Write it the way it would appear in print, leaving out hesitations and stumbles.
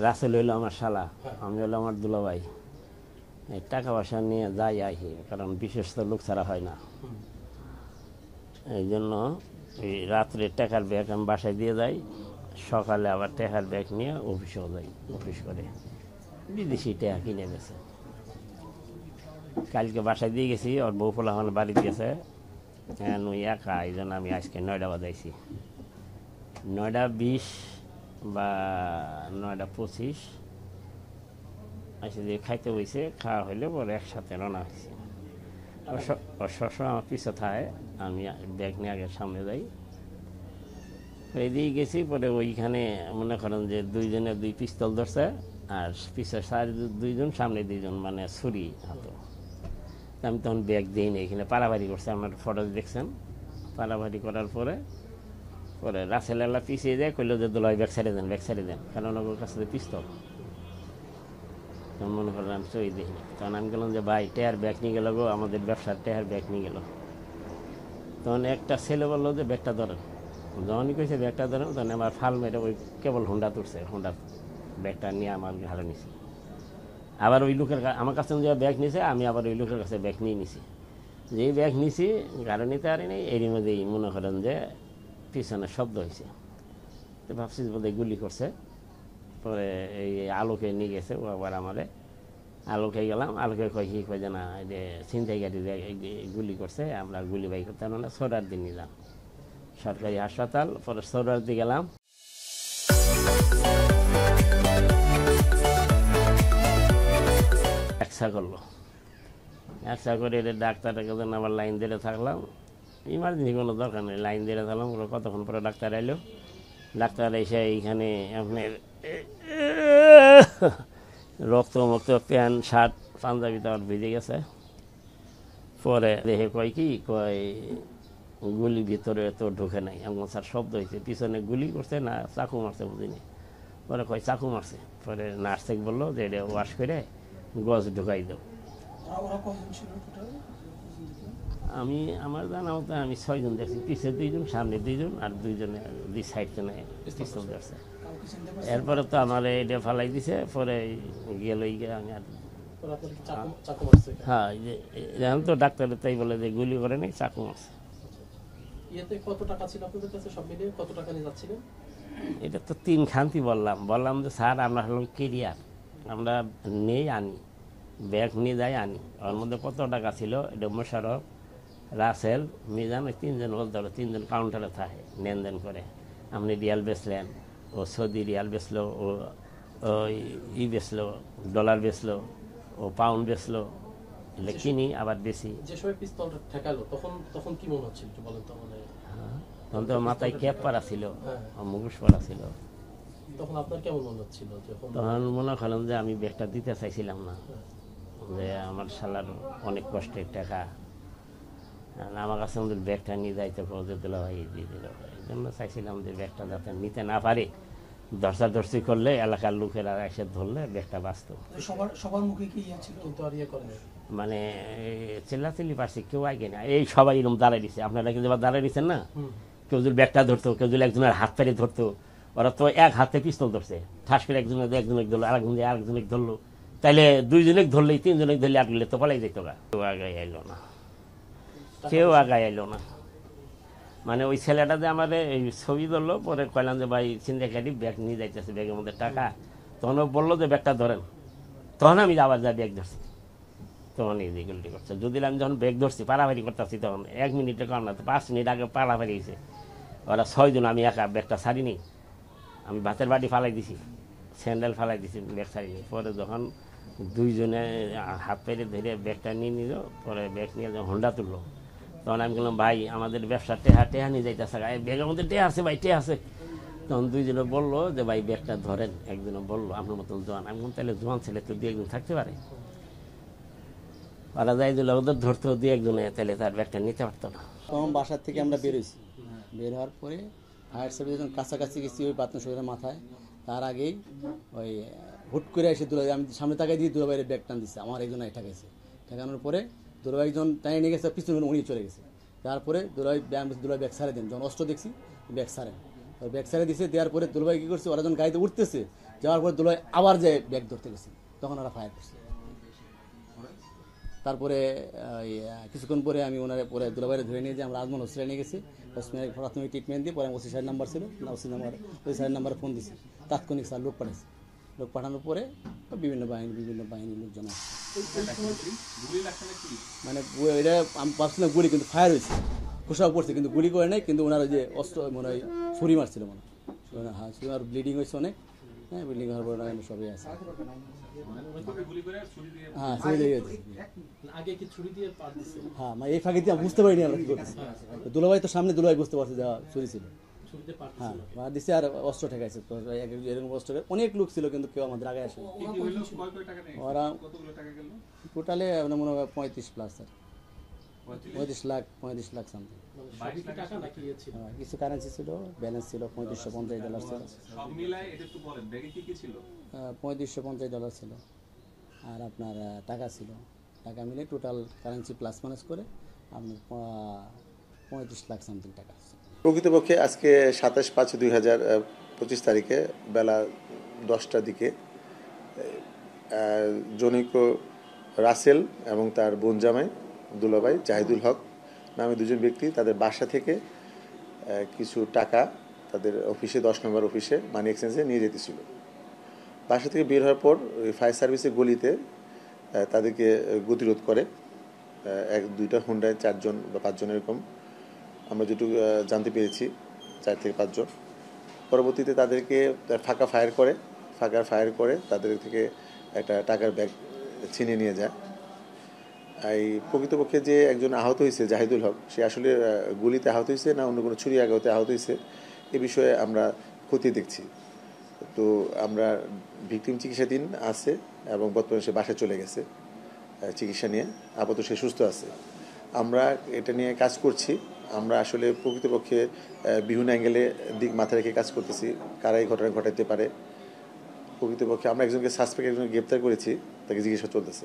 রাসেল হইলো আমার শালা, আমি হলো আমার দুলাভাই। এই টাকা পয়সা নিয়ে যাই আহি, কারণ বিশেষ তো লোক ছাড়া হয় না। এই জন্য এই রাত্রে টাকার ব্যাগ আমি বাসায় দিয়ে যাই, সকালে আবার টাকার ব্যাগ নিয়ে অফিসেও যাই, অফিস করে বিদেশি টাকা কিনে গেছে। কালকে বাসায় দিয়ে গেছি, ওর বউ পোলা আমার বাড়িতে গেছে, ওই একা। এই জন্য আমি আজকে 9টা বাজাইছি, 9টা 20 বা 9টা 25 আসে যে খাইতে বইছে। খাওয়া হইলে পরে একসাথে রান্না হয়েছে। সবসময় আমার পিছনে থাকে, আমি ব্যাগ নিয়ে আগে সামনে যাই। এদিকে গেছি, পরে ওইখানে মনে করেন যে দুইজনে 2 পিস্তল ধরছে, আর পিছের সাইড 2জন, সামনে 2জন, মানে ছুরি হাতো। আমি তখন ব্যাগ দিই নি, এখানে পাড়াবাড়ি করছে, আমার ফটো দেখছেন। পাড়াবাড়ি করার পরে রাসেল আল্লাহ পিছিয়ে যায়, কইলো যে দোলাই ব্যাগ ছেড়ে দেন, ব্যাগ ছেড়ে দেন, কারণ ওর কাছে পিস্তল। তখন মনে করেন আমি চই দেখিনি। তখন আমি বললাম যে ভাই টেয়ার ব্যাগ নিয়ে গেল গো, আমাদের ব্যবসার টেয়ার ব্যাগ নিয়ে গেল। তখন একটা ছেলে বললো যে ব্যাগটা ধরেন। যখনই কইছে ব্যাগটা ধরেন, তখন আমার ফাল মেরে ওই কেবল হুন্ডা তুলছে, হুন্ডা ব্যাগটা নিয়ে আমার ঘাড়ে নিছি। আবার ওই লোকের আমার কাছে যে ব্যাগ নিছে, আমি আবার ওই লোকের কাছে ব্যাগ নিয়ে নিছি। যেই ব্যাগ নিছি ঘাড়ে নিতে পারি নাই, এরই মধ্যেই মনে করেন যে পিছনে শব্দ হয়েছে। তো ভাবছি বোধহয় গুলি করছে। পরে এই আলোকে নিয়ে গেছে, ও আবার আমারে আলোকে গেলাম। আলোকে কয় কি কয় যে না, যে ছিনতাই গাড়ি গুলি করছে, আমরা গুলি বাই করতে পারবো না, সোহরাওয়ার্দী নিলাম সরকারি হাসপাতাল। পরে সোহরাওয়ার্দী গেলাম। একসা করলো, একসা করে এটা ডাক্তারের কাছে আবার লাইন দিয়ে থাকলাম। ইমার্জেন্সি কোনো দরকার নেই, লাইন দিয়ে থাকলাম। কতক্ষণ পরে ডাক্তার এলো। ডাক্তার এসে এইখানে আপনার রক্ত মক্ত, প্যান্ট শার্ট পাঞ্জাবি তো আর ভিজে গেছে। পরে দেখে কয় কি কয় গুলি ভিতরে তো ঢুকে নাই। এমন স্যার শব্দ হয়েছে, পিছনে গুলি করছে না চাকু মারছে বুঝিনি। পরে কয় চাকু মারছে। পরে নার্স থেকে বললো যে এটা ওয়াশ করে গজ ঢুকাই দাও। আমি আমার জানা মতো আমি 6 জন দেখছি, পিছে 2 জন, সামনে 2 জন, আর 2 জনে 2 সাইড জনে পিস্তল ধরছে। এরপরে তো আমার এটা ফালাই দিছে। পরে গেল আমি আর হ্যাঁ, এখন তো ডাক্তারের তাই বলে যে গুলি করে নাই, চাকু মারছে। কত টাকা ছিল আপনাদের কাছে সব মিলিয়ে, কত টাকা নিয়ে যাচ্ছিলেন? এটা তো 3 খান্তি বললাম যে স্যার আমরা হলাম কেরিয়ার, আমরা নেই আনি, ব্যাগ নিয়ে যাই আনি। ওর মধ্যে কত টাকা ছিল, এটা মোশারফ, রাসেল, মিজান, ওই 3 জন বলতে হলো। 3 জন কাউন্টারে থাকে, লেনদেন করে। আপনি রিয়াল বেচলেন, ও সৌদি রিয়াল বেচলো, ও ই বেচলো, ডলার বেচলো, ও পাউন্ড বেচলো, এগুলো কিনি আবার বেশি। যে সময় পিস্তলটা ঠেকালো তখন কি মনে হচ্ছিল একটু বলেন তো? মানে তখন তো মাথায় ক্যাপ পরা ছিল, মুখোশ পরা ছিল। তখন আপনার কেমন মনে হচ্ছিল? তখন মনে করলাম যে আমি ব্যাগটা দিতে চাইছিলাম না, যে আমার শালার অনেক কষ্টের টাকা, আমার কাছে আমাদের ব্যাগটা নিয়ে যাইতে পৌঁছে দিল ভাই, দিয়ে দিল। এই জন্য চাইছিলাম যে ব্যাগটা যাতে নিতে না পারে, ধর্ষাধর্ষি করলে এলাকার লোকেরা এসে ধরলে ব্যাগটা বাঁচত। সবার মুখে কি ছিল? কিন্তু আর ইয়ে করেন, মানে চিল্লাচিল্লি পারছি, কেউ আগে না। এই সবাই এরকম দাঁড়াই দিছে, আপনারা কিন্তু দাঁড়াই দিচ্ছেন না। কেউ যদি ব্যাগটা ধরতো, কেউ যদি একজনের হাত পেরে ধরতো, ওরা তো এক হাতে পিস্তল ধরছে, ঠাস করে একজনে ধরলো, আরেকজনে ধরলো, তাইলে 2 জনে ধরলেই 3 জনে ধরলে আটলে তো পালাই যেত গা। কেউ আগাই আইলো না, কেউ আগাই আইলো না। মানে ওই ছেলেটা যে আমাদের এই ছবি ধরলো, পরে কইলাম যে ভাই ছিনতাইকারী ব্যাগ নিয়ে যাইতেছে, ব্যাগের মধ্যে টাকা। তখন ও বললো যে ব্যাগটা ধরেন। তখন আমি আবার যা ব্যাগ ধরছি, তখন এই যেগুলি করছে। যদি আমি যখন ব্যাগ ধরছি, পাড়াপাড়ি করতেছি, তখন 1 মিনিটে কর না, তো 5 মিনিট আগে পাড়াপাড়ি হয়েছে। ওরা 6 জন, আমি একা ব্যাগটা ছাড়িনি। আমি ভাতের বাটি ফালাই দিছি, স্যান্ডেল ফালাই দিছি, ব্যাগ ছাড়িনি। পরে যখন 2 জনে হাত পেরে ধরে ব্যাগটা নিয়ে নিল, পরে ব্যাগ নিয়ে যখন হোন্ডা তুললো, তখন আমি বললাম ভাই আমাদের ব্যবসা টেহা নিয়ে যাইতেছে, ব্যাগের মধ্যে টেহা আছে ভাই, টেহা আছে। তখন 2 জনে বললো যে ভাই ব্যাগটা ধরেন। একজনে বললো আপনার মতন জোয়ান। আমি বললাম তাহলে জোয়ান ছেলে তো 2 একজন থাকতে পারে। ওরা যাই দিল, ওদের ধরতো 2 একজনে, তাহলে তার ব্যাগটা নিতে পারতো না। তখন বাসার থেকে আমরা বেরোইছি, বের হওয়ার পরে ফায়ার সার্ভিস যখন কাছাকাছি গেছি ওই পাতনা শরীরের মাথায়, তার আগেই ওই হুট করে এসে দুলাভাই, আমি সামনে তাকাই দিয়ে দুলাভাইয়ের ব্যাগ টান দিচ্ছে, আমার একজন ঠেকাইছে। ঠেকানোর পরে দুলাভাই একজন টাইনে নিয়ে গেছে, পিছনে উনি চলে গেছে। তারপরে দুলাভাই ব্যাগ ছাড়ে দেন, যখন অস্ত্র দেখছি ব্যাগ ছাড়েন, ব্যাগ ছাড়ে দিছে। দেওয়ার পরে দুলাভাই কী করছে, ওরা যখন গাড়িতে উঠতেছে, যাওয়ার পর দুলাভাই আবার যে ব্যাগ ধরতে গেছে, তখন ওরা ফায়ার করছে। তারপরে কিছুক্ষণ পরে আমি ওনারা পরে দুলাভাইরে ধরে নিয়ে যে আমরা আজমল হসপিটালে নিয়ে গেছি। হসপিটালে প্রাথমিক ট্রিটমেন্ট দিয়ে পরে ওসি সাহেব নাম্বার ছিল, ওসি নাম্বার ওই সাহেব নাম্বারে ফোন দিছি, তাৎক্ষণিক স্যার লোক পাঠাইছে। লোক পাঠানোর পরে বিভিন্ন বাহিনীর লোকজন আসছে। মানে এটা আমি ভাবছিলাম গুলি, কিন্তু ফায়ার হয়েছে, খোসাও পড়ছে, কিন্তু গুলি করে নাই। কিন্তু ওনার যে অস্ত্র মনে হয় ছুরি মারছিল মনে হয়, হ্যাঁ ছুরি আর ব্লিডিং হয়েছে অনেক। হ্যাঁ ব্লিডিং হওয়ার পরে সবই আছে। হ্যাঁ ছুরি দিয়ে গেছে। আগে কি ছুরি দিয়ে পার দিছে? হ্যাঁ মানে এই ফাঁকে দিয়ে আমি বুঝতে পারিনি আমরা কি করছি। দুলাভাই তো সামনে, দুলাভাই বুঝতে পারছে যে ছুরি ছিল। ছুরিতে পার হ্যাঁ দিছিল। মার দিছে আর অস্ত্র ঠেকাইছে। তো এরকম অস্ত্র অনেক লোক ছিল, কিন্তু কেউ আমাদের আগে আসে। ওরা টোটালে মনে হয় 35+ স্যার, 35 লাখ সামথিং। মানে সবই কি টাকা নাকি ইয়ে ছিল? হ্যাঁ কিছু কারেন্সি ছিল, ব্যালেন্স ছিল $3550 ছিল। সব মিলায় এটা একটু বলেন, ব্যাগে কি কি ছিল? $3550 ছিল। আর আপনার টাকা ছিল, টাকা মিলে টোটাল কারেন্সি প্লাস মাইনাস করে আপনার 35 লাখ সামথিং টাকা আছে। প্রকৃতপক্ষে আজকে 27/5/2025 তারিখে বেলা 10টার দিকে জনৈক রাসেল এবং তার বোন জামাই দুলাভাই জাহিদুল হক নামে দুজন ব্যক্তি তাদের বাসা থেকে কিছু টাকা তাদের অফিসে 10 নম্বর অফিসে মানি এক্সচেঞ্জে নিয়ে যেতেছিল। বাসা থেকে বের হওয়ার পর ফায়ার সার্ভিসের গলিতে তাদেরকে গতিরোধ করে 1-2টা হুন্ডায় 4জন বা 5 জন এরকম আমরা যেটুকু জানতে পেরেছি, 4 থেকে 5 জন। পরবর্তীতে তাদেরকে ফাঁকা ফায়ার করে তাদের থেকে একটা টাকার ব্যাগ ছিনিয়ে নিয়ে যায়। এই প্রকৃতপক্ষে যে একজন আহত হয়েছে জাহিদুল হক, সে আসলে গুলিতে আহত হয়েছে না অন্য কোনো ছুরি আঘাতে আহত হয়েছে এ বিষয়ে আমরা খতিয়ে দেখছি। তো আমরা ভিকটিম চিকিৎসাধীন আছে এবং বর্তমানে সে বাসায় চলে গেছে চিকিৎসা নিয়ে, আপাতত সে সুস্থ আছে। আমরা এটা নিয়ে কাজ করছি। আমরা আসলে প্রকৃতপক্ষে বিভিন্ন অ্যাঙ্গেলে দিক মাথায় রেখে কাজ করতেছি, কারা এই ঘটনা ঘটাইতে পারে। প্রকৃতপক্ষে আমরা একজনকে গ্রেপ্তার করেছি, তাকে জিজ্ঞাসা চলতেছে।